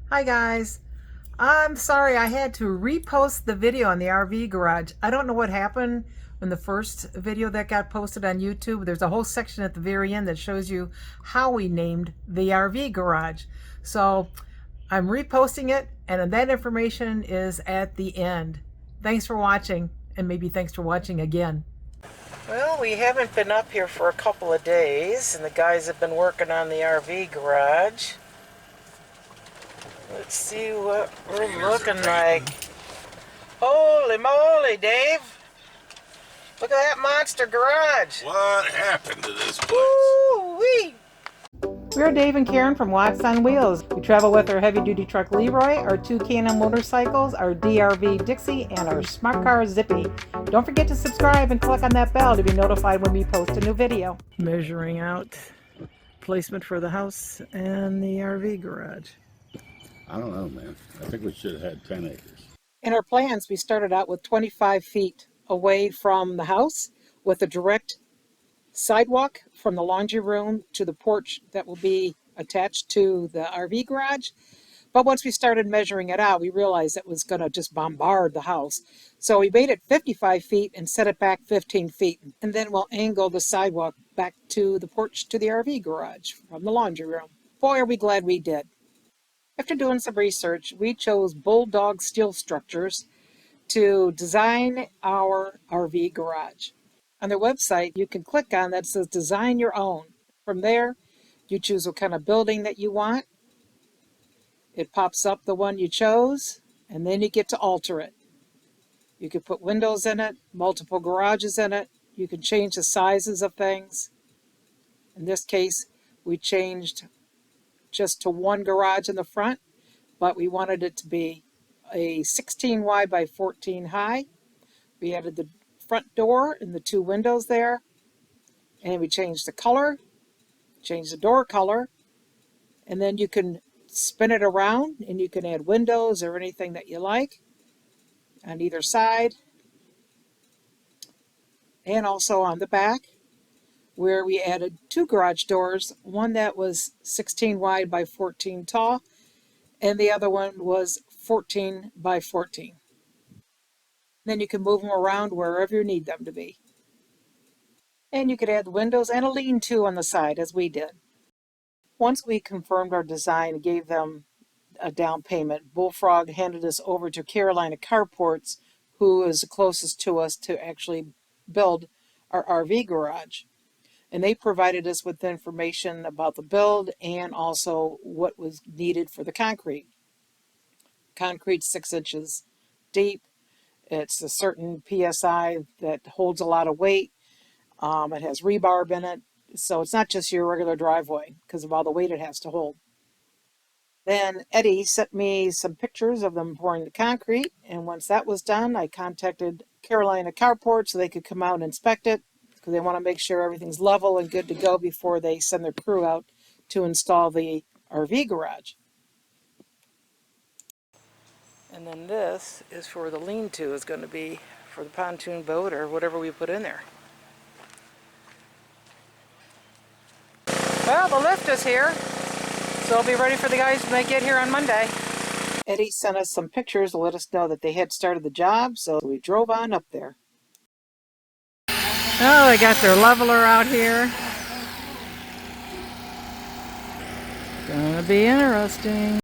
Hi guys, I'm sorry I had to repost the video on the RV garage. I don't know what happened in the first video that got posted on YouTube. There's a whole section at the very end that shows you how we named the RV garage. So I'm reposting it, and that information is at the end. Thanks for watching, and maybe thanks for watching again. Well, we haven't been up here for a couple of days, and the guys have been working on the RV garage. Let's see what we're looking like. Holy moly, Dave! Look at that monster garage. What happened to this place? Woo-wee! We're Dave and Karen from Watts on Wheels. We travel with our heavy-duty truck Leroy, our two Can-Am motorcycles, our DRV Dixie, and our smart car Zippy. Don't forget to subscribe and click on that bell to be notified when we post a new video. Measuring out placement for the house and the RV garage. I don't know, man. I think we should have had 10 acres. In our plans, we started out with 25 feet away from the house with a direct sidewalk from the laundry room to the porch that will be attached to the RV garage. But once we started measuring it out, we realized it was going to just bombard the house. So we made it 55 feet and set it back 15 feet. And then we'll angle the sidewalk back to the porch to the RV garage from the laundry room. Boy, are we glad we did. After doing some research, we chose Bulldog Steel Structures to design our RV garage. On their website, you can click on that says Design Your Own. From there, you choose what kind of building that you want. It pops up the one you chose, and then you get to alter it. You can put windows in it, multiple garages in it. You can change the sizes of things. In this case, we changed just to one garage in the front, but we wanted it to be a 16 wide by 14 high. We added the front door and the two windows there, and we changed the color, changed the door color, and then you can spin it around and you can add windows or anything that you like on either side. And also on the back, where we added two garage doors, one that was 16 wide by 14 tall, and the other one was 14 by 14. Then you can move them around wherever you need them to be. And you could add windows and a lean-to on the side, as we did. Once we confirmed our design and gave them a down payment, Bullfrog handed us over to Carolina Carports, who is the closest to us to actually build our RV garage. And they provided us with information about the build and also what was needed for the concrete. Concrete's 6 inches deep. It's a certain PSI that holds a lot of weight. It has rebarb in it. So it's not just your regular driveway because of all the weight it has to hold. Then Eddie sent me some pictures of them pouring the concrete. And once that was done, I contacted Carolina Carport so they could come out and inspect it, because they want to make sure everything's level and good to go before they send their crew out to install the RV garage. And then this is for the lean-to, is going to be for the pontoon boat or whatever we put in there. Well, the lift is here, so I'll be ready for the guys when they get here on Monday. Eddie sent us some pictures to let us know that they had started the job, so we drove on up there. Oh, they got their leveler out here. Gonna be interesting.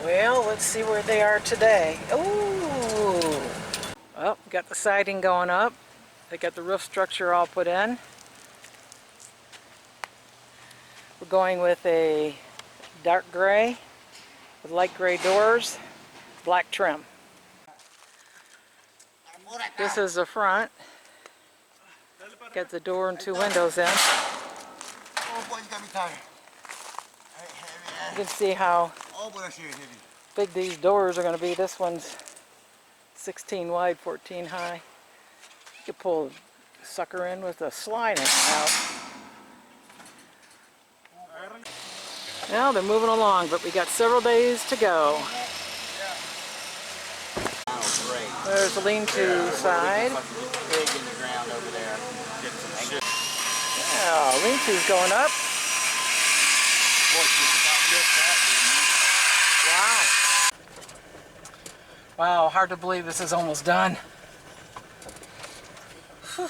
Well, let's see where they are today. Ooh! Oh, got the siding going up. They got the roof structure all put in. We're going with a dark gray with light gray doors, black trim. This is the front. Got the door and 2 windows in. You can see how big these doors are going to be. This one's 16 wide, 14 high. You could pull the sucker in with a sliding out. Now they're moving along, but we got several days to go. There's the lean-to side. Yeah, lean-to's going up. Wow. Wow, hard to believe this is almost done. Whew.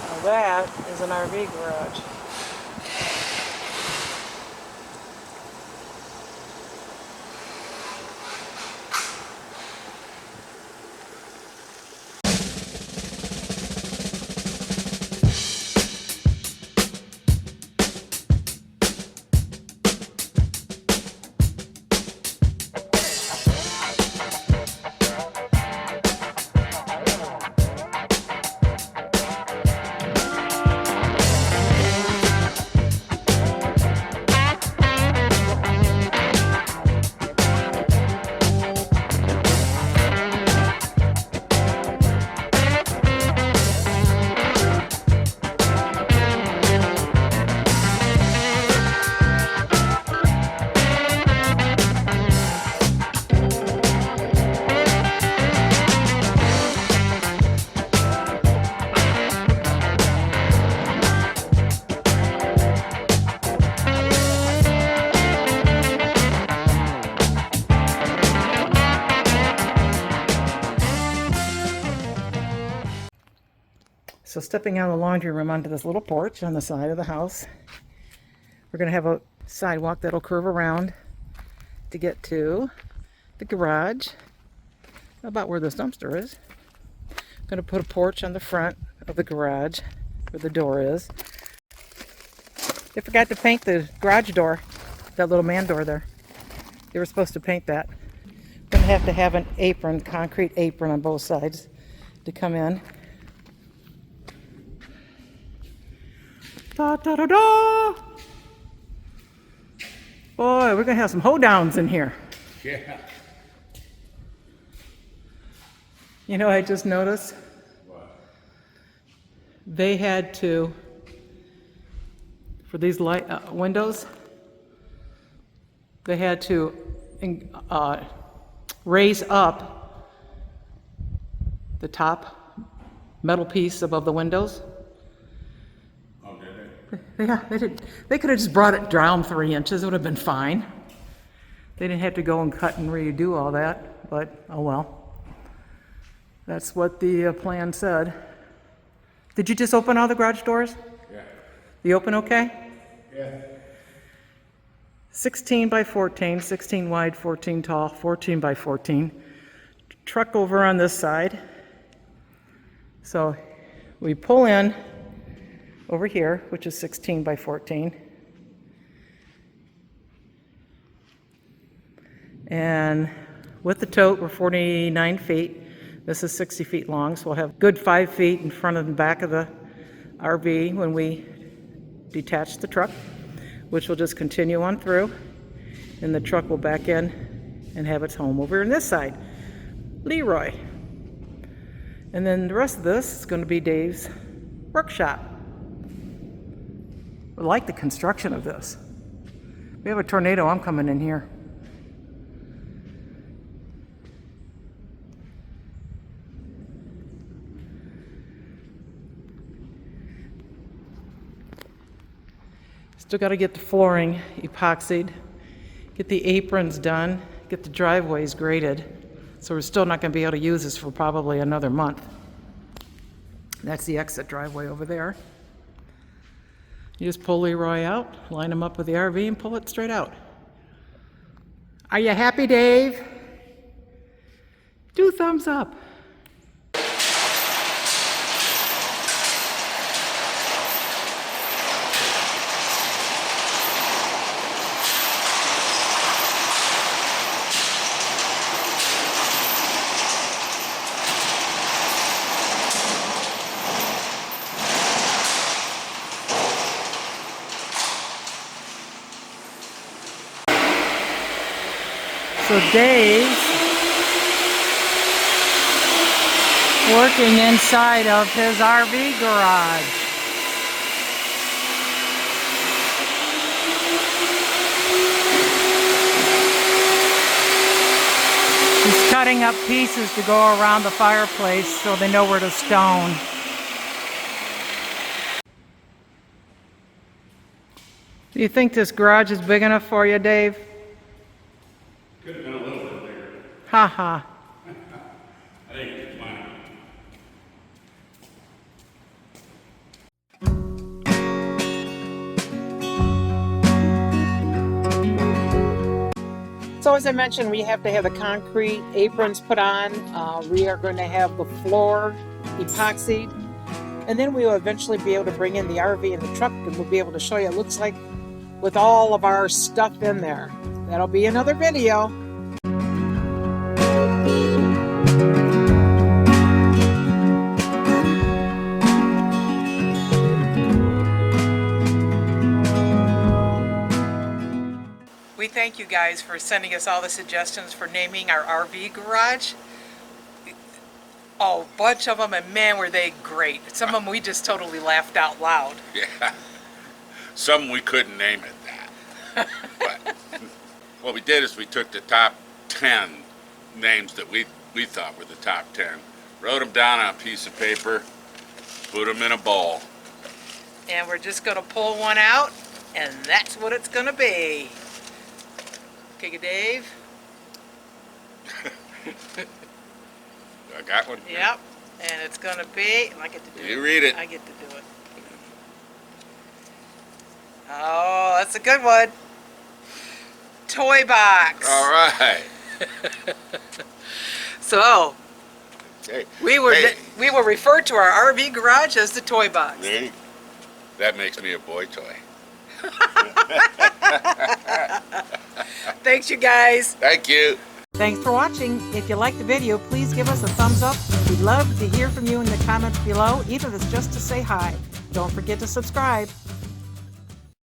Now that is an RV garage. So stepping out of the laundry room onto this little porch on the side of the house, we're going to have a sidewalk that'll curve around to get to the garage, about where this dumpster is. I'm going to put a porch on the front of the garage where the door is. They forgot to paint the garage door, that little man door there. They were supposed to paint that. I'm going to have an apron, concrete apron on both sides to come in. Da, da, da, da. Boy, we're going to have some hoedowns in here. Yeah. You know, I just noticed What? they had to, for these light windows, they had to raise up the top metal piece above the windows. Yeah, they could have just brought it down 3 inches. It would have been fine. They didn't have to go and cut and redo all that, but oh well. That's what the plan said. Did you just open all the garage doors? Yeah. You open okay? Yeah. 16 by 14, 16 wide, 14 tall, 14 by 14. Truck over on this side. So we pull in over here, which is 16 by 14. And with the tote, we're 49 feet. This is 60 feet long, so we'll have good 5 feet in front and back of the RV when we detach the truck, which will just continue on through. And the truck will back in and have its home over on this side. Leroy. And then the rest of this is going to be Dave's workshop. I like the construction of this. We have a tornado, I'm coming in here. Still got to get the flooring epoxied, get the aprons done, get the driveways graded. So we're still not going to be able to use this for probably another month. That's the exit driveway over there. You just pull Leroy out, line him up with the RV, and pull it straight out. Are you happy, Dave? Do thumbs up. So Dave's working inside of his RV garage. He's cutting up pieces to go around the fireplace so they know where to stone. Do you think this garage is big enough for you, Dave? Could have been a little bit bigger. Ha ha. I think it's fine. So as I mentioned, we have to have the concrete aprons put on. We are going to have the floor epoxied. And then we will eventually be able to bring in the RV and the truck, and we'll be able to show you what it looks like with all of our stuff in there. That'll be another video. We thank you guys for sending us all the suggestions for naming our RV garage. Oh, a bunch of them, and man, were they great. Some of them we just totally laughed out loud. Yeah. Some we couldn't name it that. But what we did is we took the top 10 names that we thought were the top 10, wrote them down on a piece of paper, put them in a bowl. And we're just going to pull one out, and that's what it's going to be. Okay, Dave? I got one? Yep. And it's going to be, and I get to do it. You read it. I get to do it. Oh, that's a good one. Toy box. All right. So, Hey, we will refer to our RV garage as the toy box. hey, that makes me a boy toy. Thanks, you guys. Thank you. Thanks for watching. If you liked the video, please give us a thumbs up. We'd love to hear from you in the comments below, even if it's just to say hi. Don't forget to subscribe.